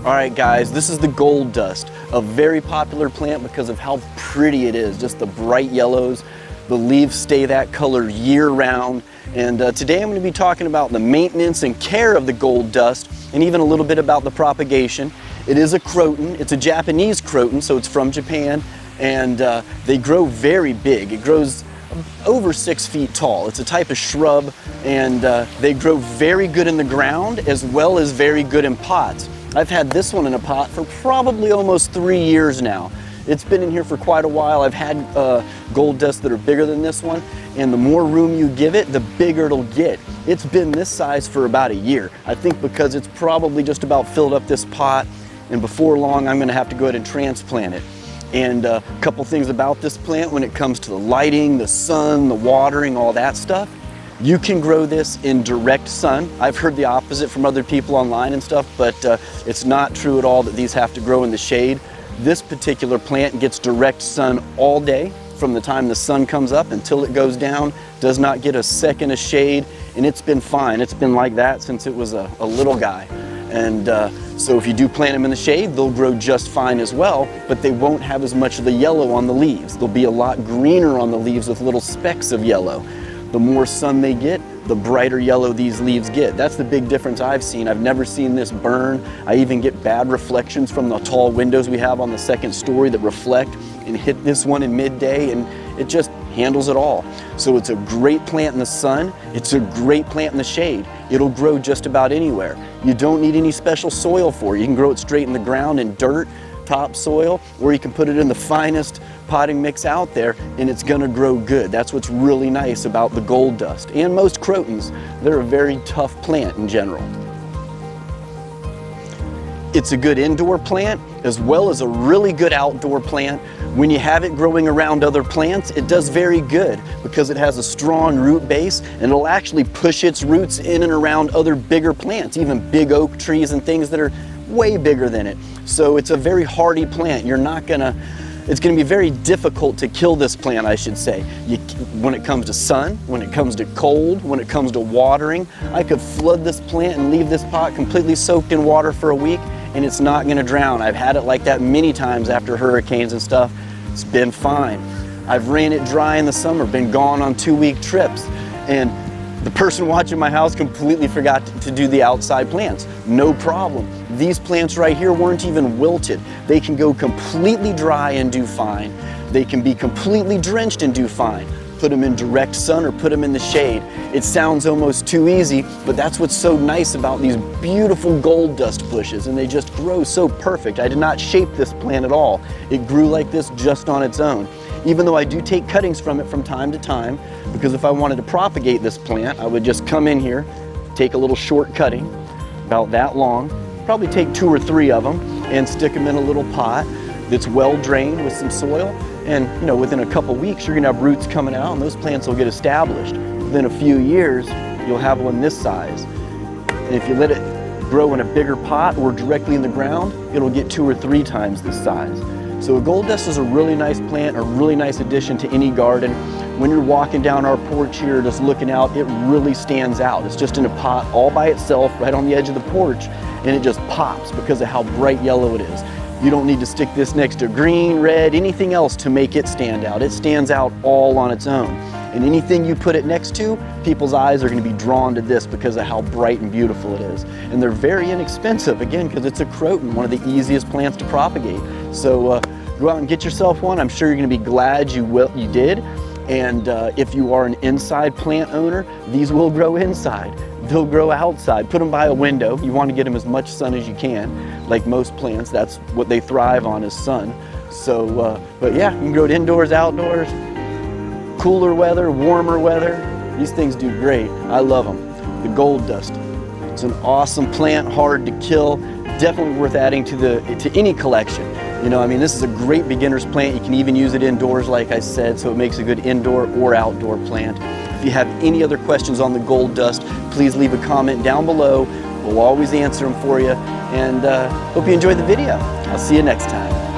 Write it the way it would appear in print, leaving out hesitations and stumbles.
Alright guys, this is the gold dust, a very popular plant because of how pretty it is, just the bright yellows. The leaves stay that color year round, and today I'm going to be talking about the maintenance and care of the gold dust, and even a little bit about the propagation. It is a croton, it's a Japanese croton, so it's from Japan, and they grow very big. It grows over 6 feet tall. It's a type of shrub, and they grow very good in the ground as well as very good in pots. I've had this one in a pot for probably almost 3 years now. It's been in here for quite a while. I've had gold dust that are bigger than this one, and the more room you give it, the bigger it'll get. It's been this size for about a year. I think because it's probably just about filled up this pot, and before long I'm gonna have to go ahead and transplant it. And a couple things about this plant when it comes to the lighting, the sun, the watering, all that stuff. You can grow this in direct sun. I've heard the opposite from other people online and stuff, but it's not true at all that these have to grow in the shade. This particular plant gets direct sun all day from the time the sun comes up until it goes down, does not get a second of shade, and it's been fine. It's been like that since it was a little guy. And so if you do plant them in the shade, they'll grow just fine as well, but they won't have as much of the yellow on the leaves. They'll be a lot greener on the leaves with little specks of yellow. The more sun they get, the brighter yellow these leaves get. That's the big difference I've seen. I've never seen this burn. I even get bad reflections from the tall windows we have on the second story that reflect and hit this one in midday, and it just handles it all. So it's a great plant in the sun. It's a great plant in the shade. It'll grow just about anywhere. You don't need any special soil for it. You can grow it straight in the ground in dirt, topsoil, or you can put it in the finest potting mix out there and it's gonna grow good. That's what's really nice about the gold dust. And most crotons, they're a very tough plant in general. It's a good indoor plant as well as a really good outdoor plant. When you have it growing around other plants, it does very good because it has a strong root base and it'll actually push its roots in and around other bigger plants, even big oak trees and things that are way bigger than it. So it's a very hardy plant. It's gonna be very difficult to kill this plant, I should say. When it comes to sun, when it comes to cold, when it comes to watering, I could flood this plant and leave this pot completely soaked in water for a week and it's not gonna drown. I've had it like that many times after hurricanes and stuff. It's been fine. I've ran it dry in the summer, been gone on 2-week trips, and the person watching my house completely forgot to do the outside plants. No problem. These plants right here weren't even wilted. They can go completely dry and do fine. They can be completely drenched and do fine. Put them in direct sun or put them in the shade. It sounds almost too easy, but that's what's so nice about these beautiful gold dust bushes, and they just grow so perfect. I did not shape this plant at all. It grew like this just on its own. Even though I do take cuttings from it from time to time, because if I wanted to propagate this plant, I would just come in here, take a little short cutting, about that long, probably take 2 or 3 of them, and stick them in a little pot that's well drained with some soil. And within a couple weeks, you're gonna have roots coming out and those plants will get established. Within a few years, you'll have one this size. And if you let it grow in a bigger pot or directly in the ground, it'll get 2 or 3 times this size. So a gold dust is a really nice plant, a really nice addition to any garden. When you're walking down our porch here, just looking out, it really stands out. It's just in a pot all by itself, right on the edge of the porch, and it just pops because of how bright yellow it is. You don't need to stick this next to green, red, anything else to make it stand out. It stands out all on its own. And anything you put it next to, people's eyes are going to be drawn to this because of how bright and beautiful it is. And they're very inexpensive, again, because it's a croton, one of the easiest plants to propagate. So go out and get yourself one. I'm sure you're going to be glad you did. And if you are an inside plant owner, these will grow inside. They'll grow outside. Put them by a window. You want to get them as much sun as you can. Like most plants, that's what they thrive on, is sun. So, but yeah, you can grow it indoors, outdoors, cooler weather, warmer weather. These things do great. I love them. The gold dust. It's an awesome plant, hard to kill. Definitely worth adding to any collection. This is a great beginner's plant. You can even use it indoors, like I said, so it makes a good indoor or outdoor plant. If you have any other questions on the gold dust, please leave a comment down below. We'll always answer them for you. And hope you enjoyed the video. I'll see you next time.